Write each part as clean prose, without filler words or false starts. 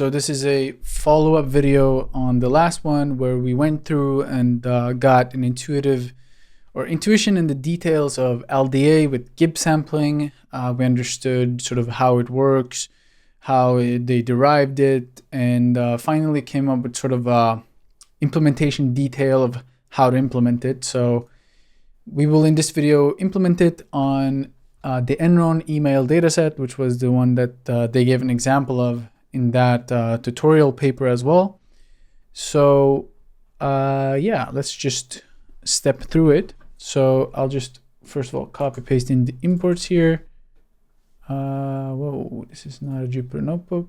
So this is a follow-up video on the last one where we went through and got an intuition in the details of LDA with GIB sampling. We understood sort of how it works, how they derived it, and finally came up with sort of implementation detail of how to implement it. So we will in this video implement it on the Enron email dataset, which was the one that they gave an example of in that tutorial paper as well. So yeah, let's just step through it. So I'll just first of all copy paste in the imports here. Whoa, this is not a Jupyter notebook.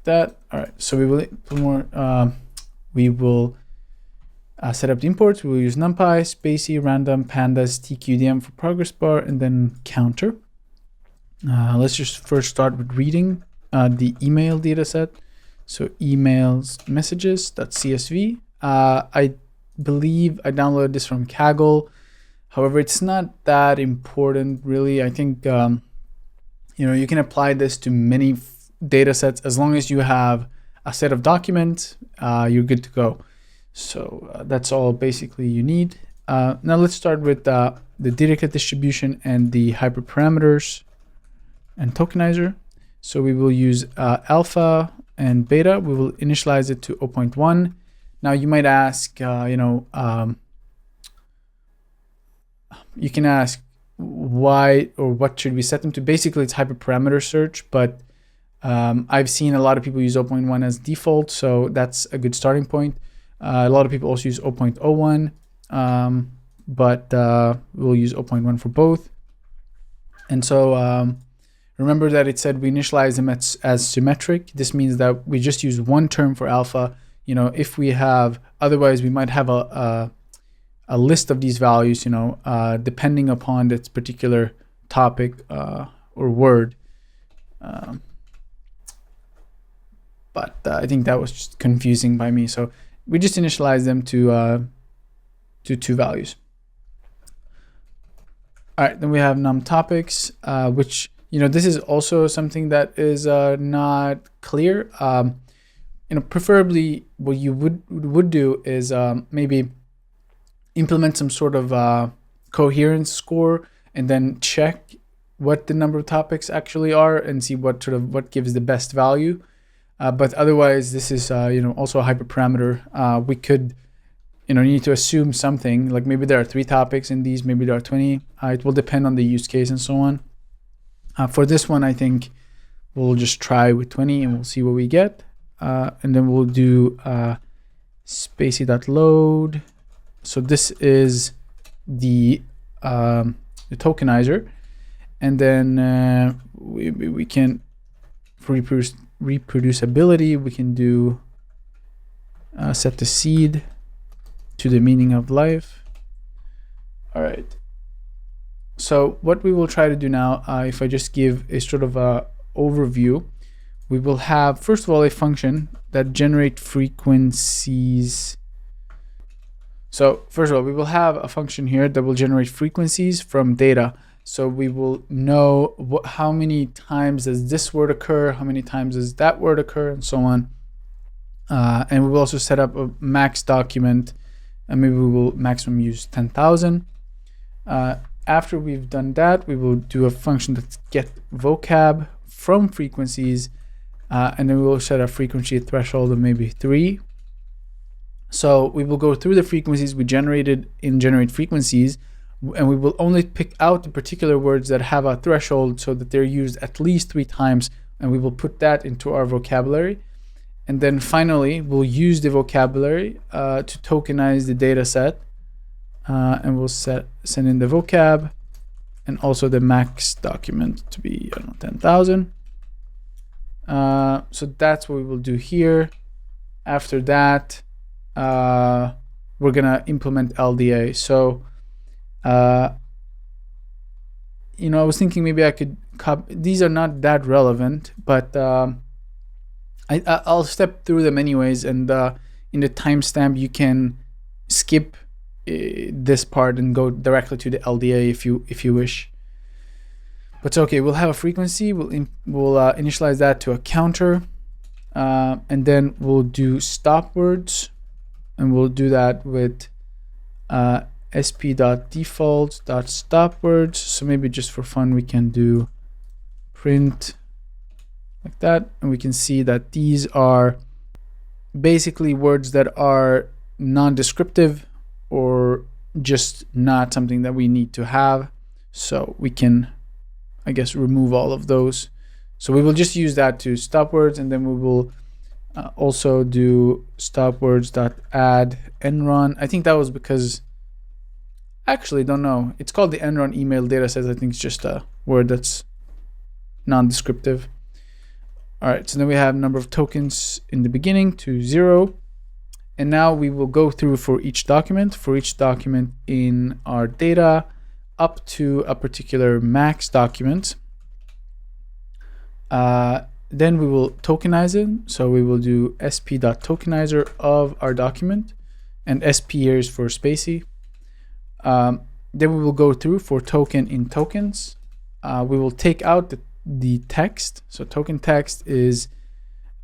That all right. So we will put more. We will set up the imports. We will use NumPy, Spacey, Random, Pandas, TQDM for progress bar, and then counter. Let's just first start with reading the email dataset. So emails messages.csv. I believe I downloaded this from Kaggle. However, it's not that important really. I think you can apply this to many datasets as long as you have a set of documents. You're good to go. So that's all basically you need. Now let's start with the Dirichlet distribution and the hyperparameters and tokenizer. So we will use alpha and beta. We will initialize it to 0.1. Now you might ask, you can ask why or what should we set them to. Basically, it's hyperparameter search, but I've seen a lot of people use 0.1 as default, so that's a good starting point. A lot of people also use 0.01, but we'll use 0.1 for both. And so remember that it said we initialize them as symmetric. This means that we just use one term for alpha. If we have, otherwise we might have a list of these values, depending upon its particular topic or word. But I think that was just confusing by me. So we just initialize them to 2 values. All right, then we have num topics, which, this is also something that is not clear. Preferably what you would do is maybe implement some sort of coherence score and then check what the number of topics actually are and see what gives the best value. But otherwise, this is also a hyperparameter. We could need to assume something, like maybe there are 3 topics in these, maybe there are 20. It will depend on the use case and so on. For this one, I think we'll just try with 20 and we'll see what we get. And then we'll do spacey.load. So this is the tokenizer, and then we can, for reproducibility, we can do set the seed to the meaning of life. All right. So what we will try to do now, if I just give a sort of a overview, we will have, first of all, a function that generates frequencies. So first of all, we will have a function here that will generate frequencies from data. So we will know how many times does this word occur, how many times does that word occur, and so on. And we will also set up a max document, and maybe we will maximum use 10,000. After we've done that, we will do a function that get vocab from frequencies, and then we will set a frequency threshold of maybe 3. So we will go through the frequencies we generated in generate frequencies, and we will only pick out the particular words that have a threshold so that they're used at least 3 times, and we will put that into our vocabulary. And then finally, we'll use the vocabulary to tokenize the data set, and we'll send in the vocab and also the max document to be 10,000. So that's what we will do here. After that, we're gonna implement LDA. So I was thinking maybe I could copy. These are not that relevant, but I'll step through them anyways, and in the timestamp you can skip this part and go directly to the LDA if you wish. But okay, we'll have a frequency. We'll initialize that to a counter, and then we'll do stop words, and we'll do that with sp.default.stopwords. So maybe just for fun, we can do print like that, and we can see that these are basically words that are non-descriptive or just not something that we need to have. So we can, I guess, remove all of those. So we will just use that to stop words, and then we will also do stop words.add enron. I think that was because, actually don't know, it's called the enron email data set. I think it's just a word that's non-descriptive. All right, so then we have number of tokens in the beginning to 0. And now we will go through for each document in our data up to a particular max document. Then we will tokenize it. So we will do sp.tokenizer of our document, and sp here is for spacey. Then we will go through for token in tokens. We will take out the text. So token text is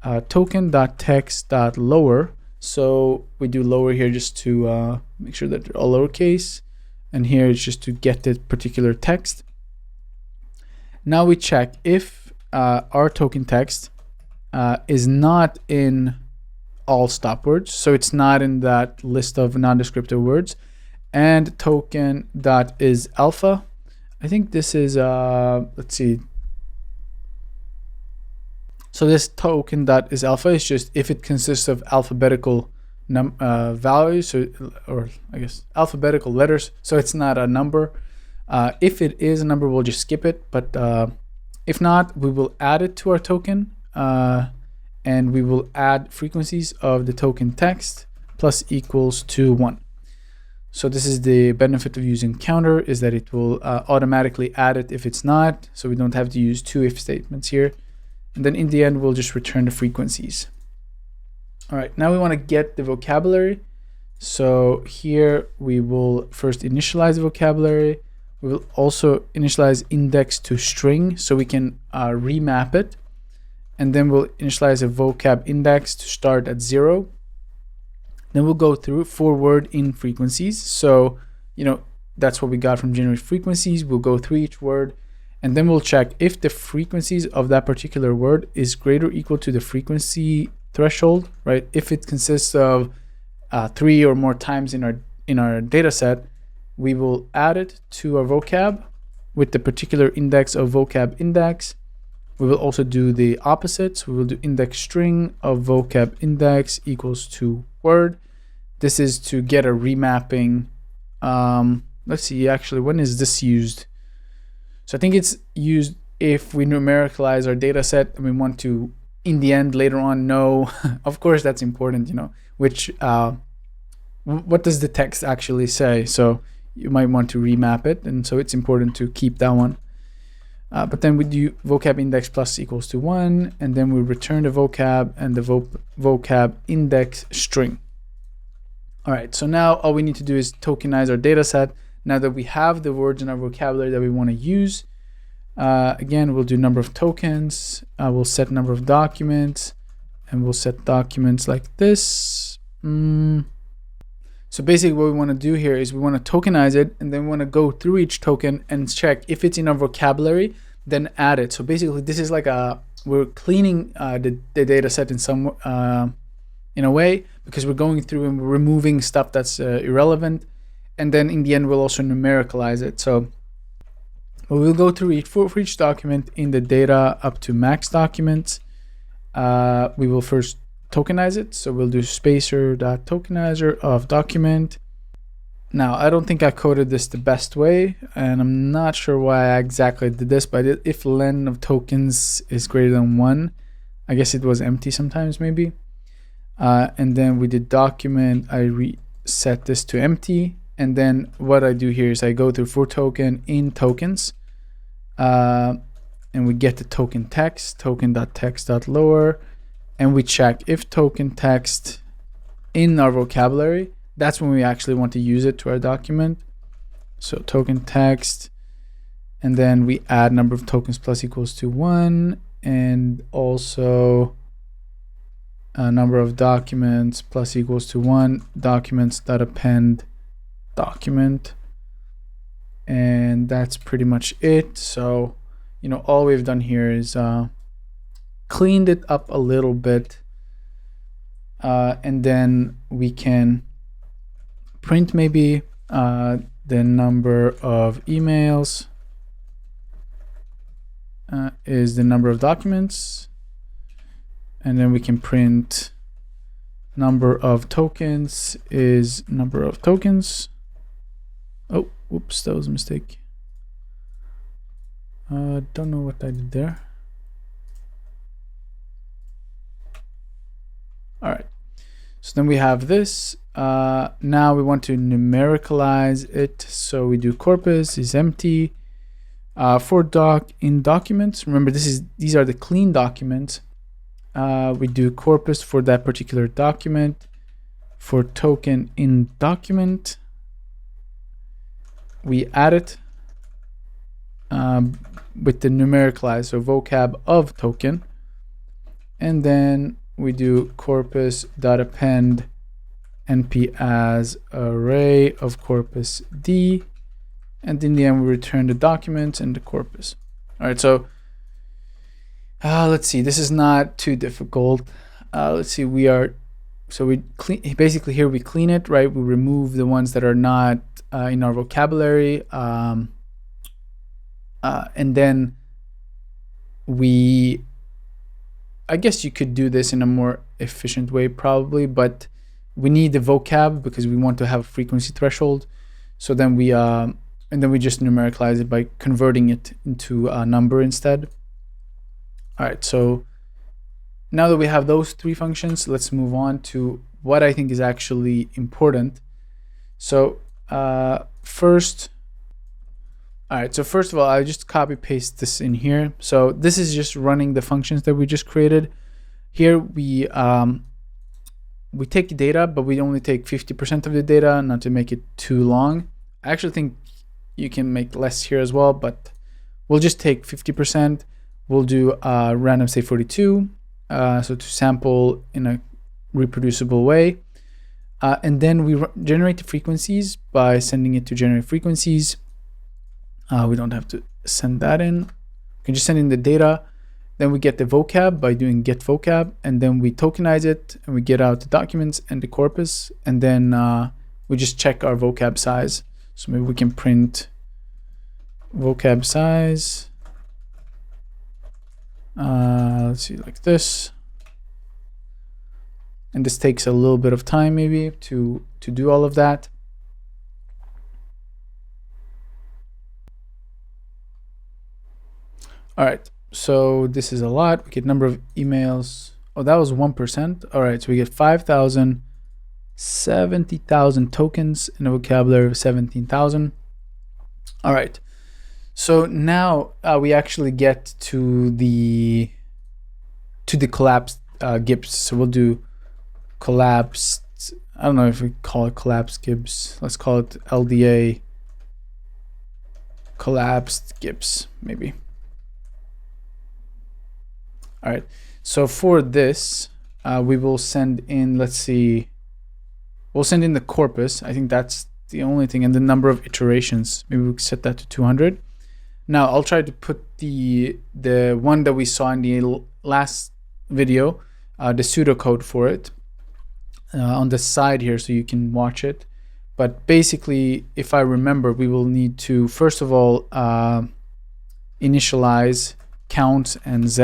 token.text.lower. So we do lower here just to make sure that they're all lowercase, and here it's just to get the particular text. Now we check if our token text is not in all stop words, so it's not in that list of non-descriptive words, and token.isAlpha. I think this is let's see. So this token.isAlpha is just if it consists of alphabetical values, or I guess alphabetical letters, so it's not a number. If it is a number, we'll just skip it, but if not, we will add it to our token, and we will add frequencies of the token text plus equals to 1. So this is the benefit of using counter, is that it will automatically add it if it's not, so we don't have to use two if statements here. And then in the end, we'll just return the frequencies. All right, now we want to get the vocabulary. So here we will first initialize the vocabulary. We will also initialize index to string so we can remap it. And then we'll initialize a vocab index to start at 0. Then we'll go through for word in frequencies. So, that's what we got from generate frequencies. We'll go through each word, and then we'll check if the frequencies of that particular word is greater or equal to the frequency threshold, right? If it consists of 3 or more times in our data set, we will add it to our vocab with the particular index of vocab index. We will also do the opposites. We will do index string of vocab index equals to word. This is to get a remapping. Let's see, actually, when is this used? So I think it's used if we numericalize our data set and we want to, in the end, later on, know, of course, that's important, which, what does the text actually say? So you might want to remap it, and so it's important to keep that one. But then we do vocab index plus equals to 1, and then we return the vocab and the vocab index string. All right, so now all we need to do is tokenize our data set. Now that we have the words in our vocabulary that we want to use, again, we'll do number of tokens. We'll set number of documents, and we'll set documents like this. So basically what we want to do here is we want to tokenize it, and then we want to go through each token and check if it's in our vocabulary, then add it. So basically this is like we're cleaning the data set in some in a way, because we're going through and we're removing stuff that's irrelevant, and then in the end we'll also numericalize it. So we'll go through for each document in the data up to max documents. We will first tokenize it. So we'll do spacer.tokenizer of document. Now, I don't think I coded this the best way, and I'm not sure why I exactly did this, but if len of tokens is greater than 1, I guess it was empty sometimes maybe. And then we did document, I reset this to empty. And then what I do here is I go through for token in tokens, and we get the token text, token.text.lower, and we check if token text in our vocabulary, that's when we actually want to use it to our document. So token text and then we add number of tokens plus equals to 1, and also number of documents plus equals to 1, documents.append document, and that's pretty much it. So, you know, all we've done here is cleaned it up a little bit, and then we can print maybe the number of emails is the number of documents, and then we can print number of tokens is number of tokens. Oh, whoops, that was a mistake. Don't know what I did there. All right, so then we have this. Now we want to numericalize it, so we do corpus is empty. For in documents, remember these are the clean documents. We do corpus for that particular document. For token in document, we add it with the numericalize, so vocab of token, and then we do corpus.append np as array of corpus d, and in the end we return the document and the corpus. All right, so let's see, this is not too difficult. Let's see, we clean, basically here we clean it, right? We remove the ones that are not in our vocabulary, and then I guess you could do this in a more efficient way probably, but we need the vocab because we want to have a frequency threshold. So then we just numericalize it by converting it into a number instead. All right, so now that we have those three functions, let's move on to what I think is actually important. So first of all, I just copy paste this in here. So this is just running the functions that we just created. Here we take the data, but we only take 50% of the data, not to make it too long. I actually think you can make less here as well, but we'll just take 50%. We'll do random say 42, so to sample in a reproducible way. And then we generate the frequencies by sending it to generate frequencies. We don't have to send that in. We can just send in the data. Then we get the vocab by doing get vocab, and then we tokenize it and we get out the documents and the corpus, and then we just check our vocab size. So maybe we can print vocab size. Let's see, like this. And this takes a little bit of time maybe to do all of that. All right, so this is a lot. We get number of emails. Oh, that was 1%. All right, so we get 5,000, 70,000 tokens in a vocabulary of 17,000. All right, so now we actually get to the collapsed GIBs. So we'll do collapsed. I don't know if we call it collapsed GIBs. Let's call it LDA collapsed GIBs maybe. All right, so for this, we will send in, let's see, we'll send in the corpus. I think that's the only thing, and the number of iterations. Maybe we can set that to 200. Now I'll try to put the one that we saw in the last video, the pseudocode for it, on the side here so you can watch it. But basically, if I remember, we will need to, first of all, initialize count and z,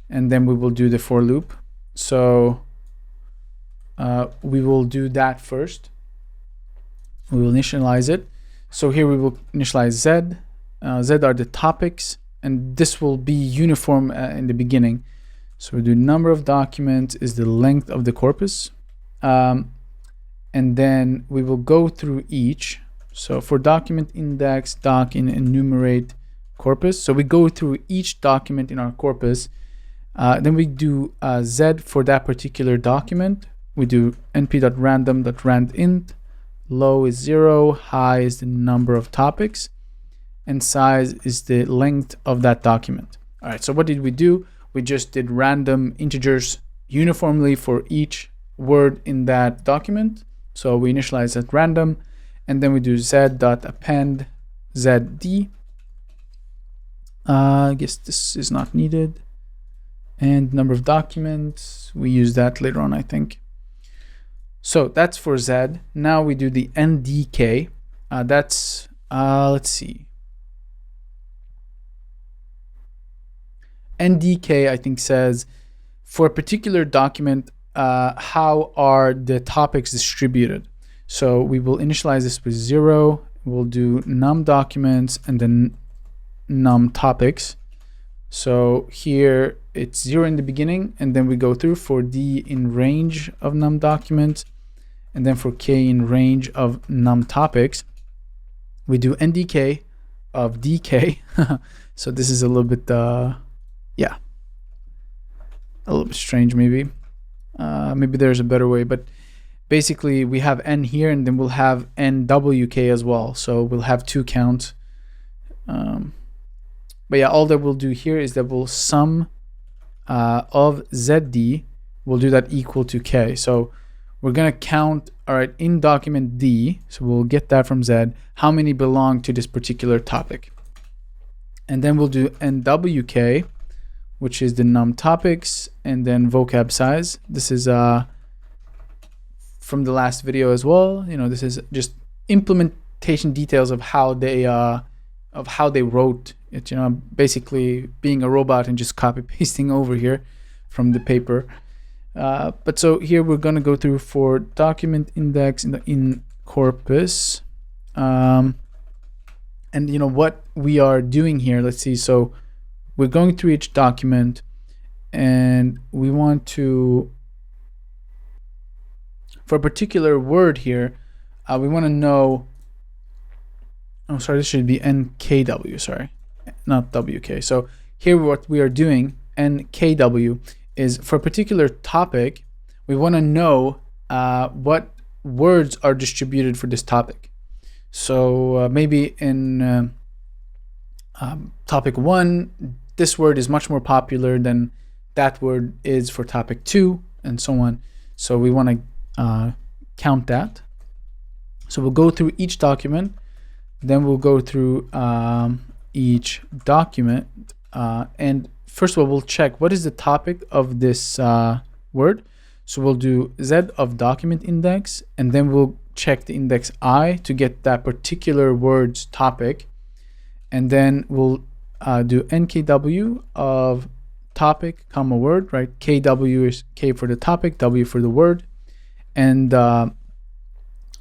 and then we will do the for loop. So we will do that first. We will initialize it. So here we will initialize z. Z are the topics, and this will be uniform in the beginning. So we do number of documents is the length of the corpus. And then we will go through each. So for document index, doc in enumerate corpus. So we go through each document in our corpus. Then we do z for that particular document. We do np.random.randint. Low is 0, high is the number of topics. and size is the length of that document. All right, so what did we do? We just did random integers uniformly for each word in that document. So we initialize at random, and then we do z.append zd. I guess this is not needed. And number of documents, we use that later on, I think. So that's for Z. Now we do the NDK. That's, let's see. NDK, I think, says for a particular document, how are the topics distributed? So we will initialize this with 0. We'll do num documents and then num topics. So here it's 0 in the beginning, and then we go through for D in range of num documents, and then for K in range of num topics. We do NDK of DK. So this is a little bit, yeah, a little bit strange maybe. Maybe there's a better way, but basically we have N here, and then we'll have NWK as well. So we'll have 2 counts. But yeah, all that we'll do here is that we'll sum of ZD, we'll do that equal to K. So we're going to count, all right, in document D, so we'll get that from Z, how many belong to this particular topic. And then we'll do NWK, which is the num topics, and then vocab size. This is from the last video as well. You know, this is just implementation details of how they wrote it, you know, basically being a robot and just copy pasting over here from the paper. But so here we're going to go through for document index in corpus. And you know what we are doing here, let's see. So we're going through each document, and we want to, for a particular word here, we want to know, oh, sorry, this should be NKW, sorry, not WK. So here what we are doing, NKW, is for a particular topic, we want to know what words are distributed for this topic. So maybe in topic 1, this word is much more popular than that word is for topic 2, and so on. So we want to count that. So we'll go through each document, then we'll go through each document, and first of all, we'll check what is the topic of this word. So we'll do Z of document index, and then we'll check the index I to get that particular word's topic. And then we'll do NKW of topic, comma word, right? KW is K for the topic, W for the word. And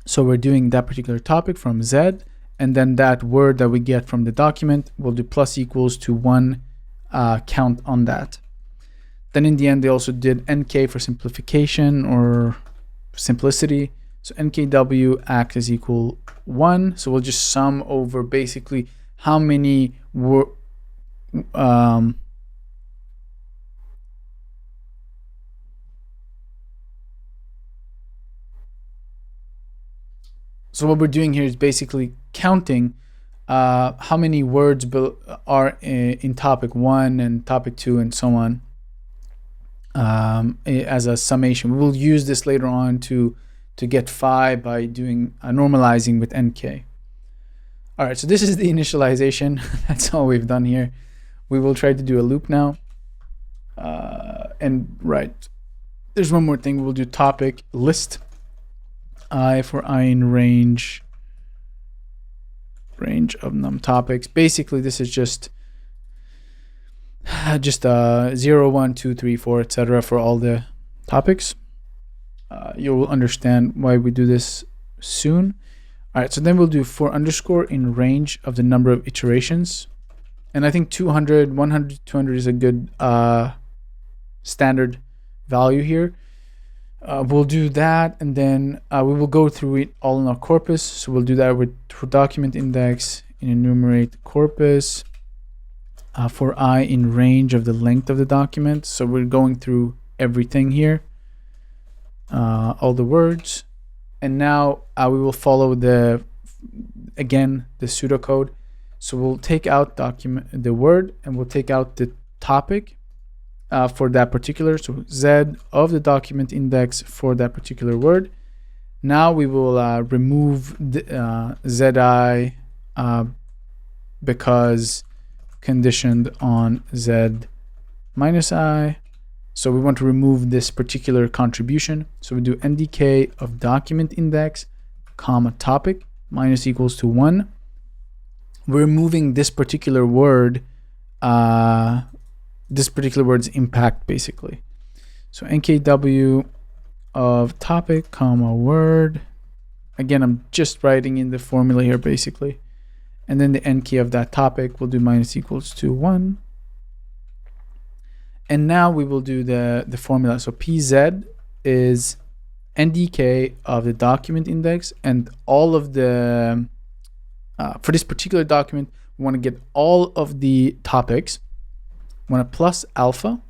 so we're doing that particular topic from Z, and then that word that we get from the document, we'll do plus equals to 1 count on that. Then in the end, they also did NK for simplification or simplicity. So NKW acts as equal 1. So we'll just sum over basically how many so what we're doing here is basically counting how many words are in topic 1 and topic 2 and so on, as a summation. We will use this later on to get phi by doing normalizing with NK. All right, so this is the initialization. That's all we've done here. We will try to do a loop now. And right, there's one more thing. We'll do topic list I for I in range of num topics. Basically, this is just 0, 1, 2, 3, 4, etc. for all the topics. You will understand why we do this soon. All right, so then we'll do for underscore in range of the number of iterations. And I think 200, 100, 200 is a good standard value here. We'll do that, and then we will go through it all in our corpus. So we'll do that with for document index in enumerate corpus for I in range of the length of the document. So we're going through everything here, all the words. And now we will follow the pseudocode. So we'll take out the word, and we'll take out the topic for that particular. So Z of the document index for that particular word. Now we will remove the, ZI because conditioned on Z minus I. So we want to remove this particular contribution. So we do NDK of document index, comma topic minus equals to 1. We're removing this particular word, this particular word's impact basically. So NKW of topic, comma word. Again, I'm just writing in the formula here basically. And then the NK of that topic will do minus equals to 1. And now we will do the formula. So PZ is NDK of the document index, and all of the, for this particular document, we want to get all of the topics. We want to plus alpha.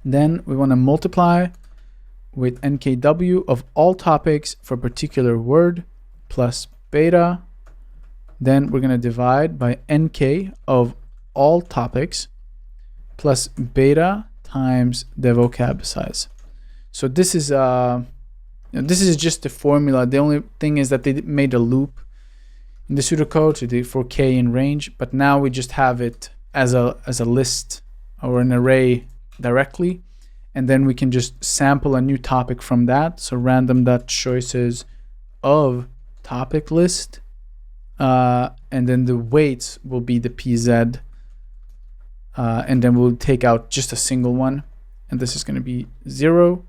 Then we want to multiply with NKW of all topics for a particular word plus beta. Then we're going to divide by NK of all topics plus beta times the vocab size. So this is this is just the formula. The only thing is that they made a loop in the pseudocode for k in range, but now we just have it as a list or an array directly, and then we can just sample a new topic from that. So random.choices of topic list, and then the weights will be the PZ, and then we'll take out just a single one, and this is going to be 0.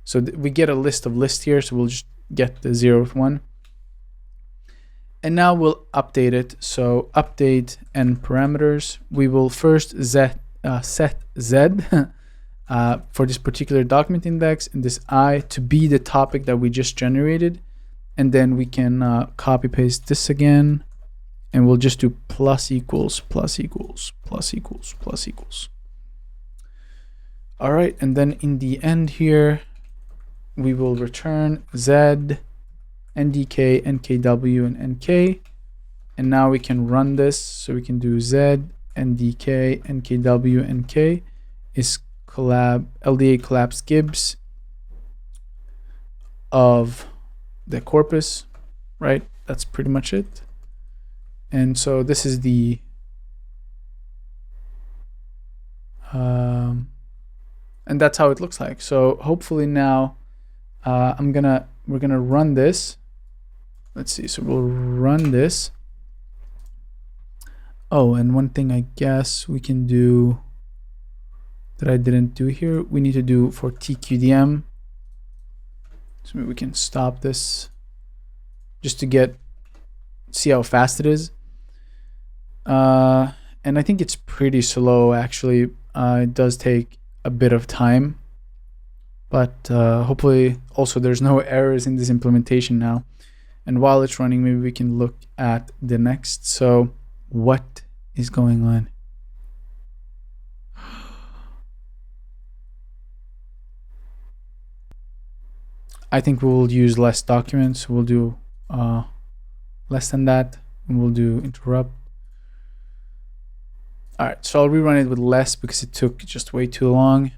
So we get a list of lists here, so we'll just get the 0th one. And now we'll update it. So update and parameters. We will first set Z for this particular document index and this I to be the topic that we just generated. And then we can copy paste this again, and we'll just do plus equals, plus equals, plus equals, plus equals. All right, and then in the end here, we will return Z, NDK, NKW, and NK. And now we can run this. So we can do Z, NDK, NKW, NK is LDA collapse Gibbs of the corpus, right? That's pretty much it. And so this is the and that's how it looks like. So hopefully now we're gonna run this. Let's see. So we'll run this. Oh, and one thing I guess we can do that I didn't do here, we need to do for TQDM. So maybe we can stop this just to see how fast it is. And I think it's pretty slow actually. It does take a bit of time, but hopefully also there's no errors in this implementation now. And while it's running, maybe we can look at the next. So what is going on? I think we'll use less documents. We'll do less than that, and we'll do interrupt. All right, so I'll rerun it with less because it took just way too long.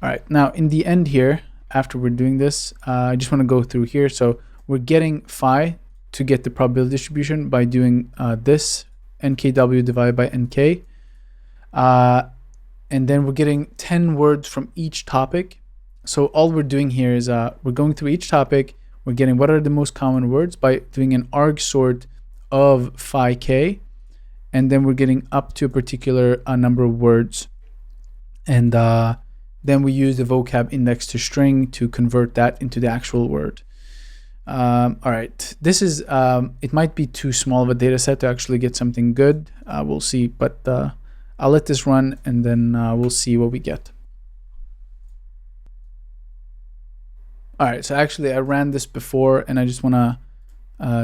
All right, now in the end here, after we're doing this, I just want to go through here. So we're getting phi to get the probability distribution by doing this, NKW divided by NK. And then we're getting 10 words from each topic. So all we're doing here is we're going through each topic. We're getting what are the most common words by doing an arg sort of phi k. And then we're getting up to a particular number of words. And then we use the vocab index to string to convert that into the actual word. All right, this is, it might be too small of a data set to actually get something good. We'll see, but I'll let this run and then we'll see what we get. All right, so actually I ran this before and I just want to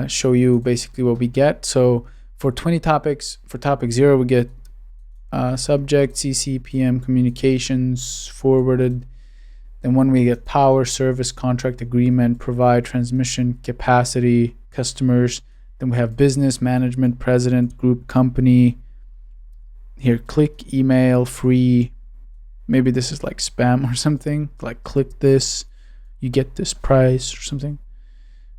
show you basically what we get. So for 20 topics, for topic 0, we get subject, CC, PM, communications, forwarded, Then when we get power, service, contract, agreement, provide, transmission, capacity, customers. Then we have business, management, president, group, company. Here, click, email, free. Maybe this is like spam or something. Like click this, you get this price or something.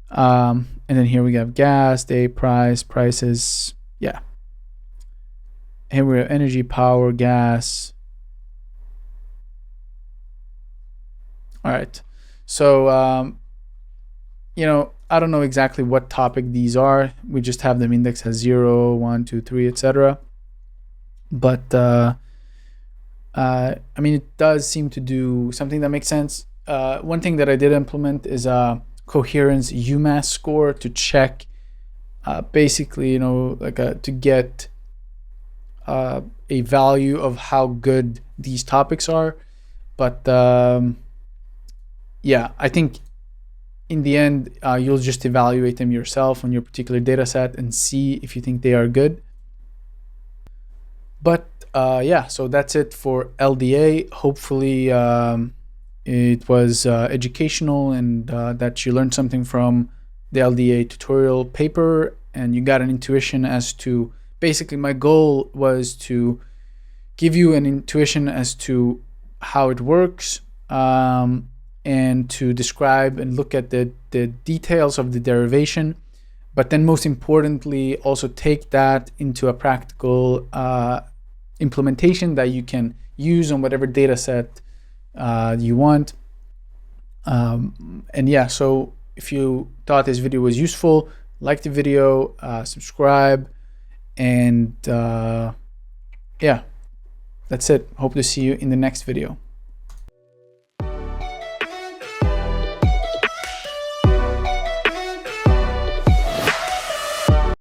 And then here we have gas, day, price, prices. Yeah. Here we have energy, power, gas. All right. So, you know, I don't know exactly what topic these are. We just have them indexed as 0, 1, 2, 3, etc. But I mean, it does seem to do something that makes sense. One thing that I did implement is a coherence UMass score to check, basically, you know, like to get a value of how good these topics are. But yeah, I think in the end, you'll just evaluate them yourself on your particular data set and see if you think they are good. But yeah, so that's it for LDA. Hopefully it was educational and that you learned something from the LDA tutorial paper and you got an intuition as to, basically my goal was to give you an intuition as to how it works, and to describe and look at the details of the derivation, but then most importantly also take that into a practical implementation that you can use on whatever data set you want. And yeah, so if you thought this video was useful, like the video, subscribe, and yeah, that's it. Hope to see you in the next video.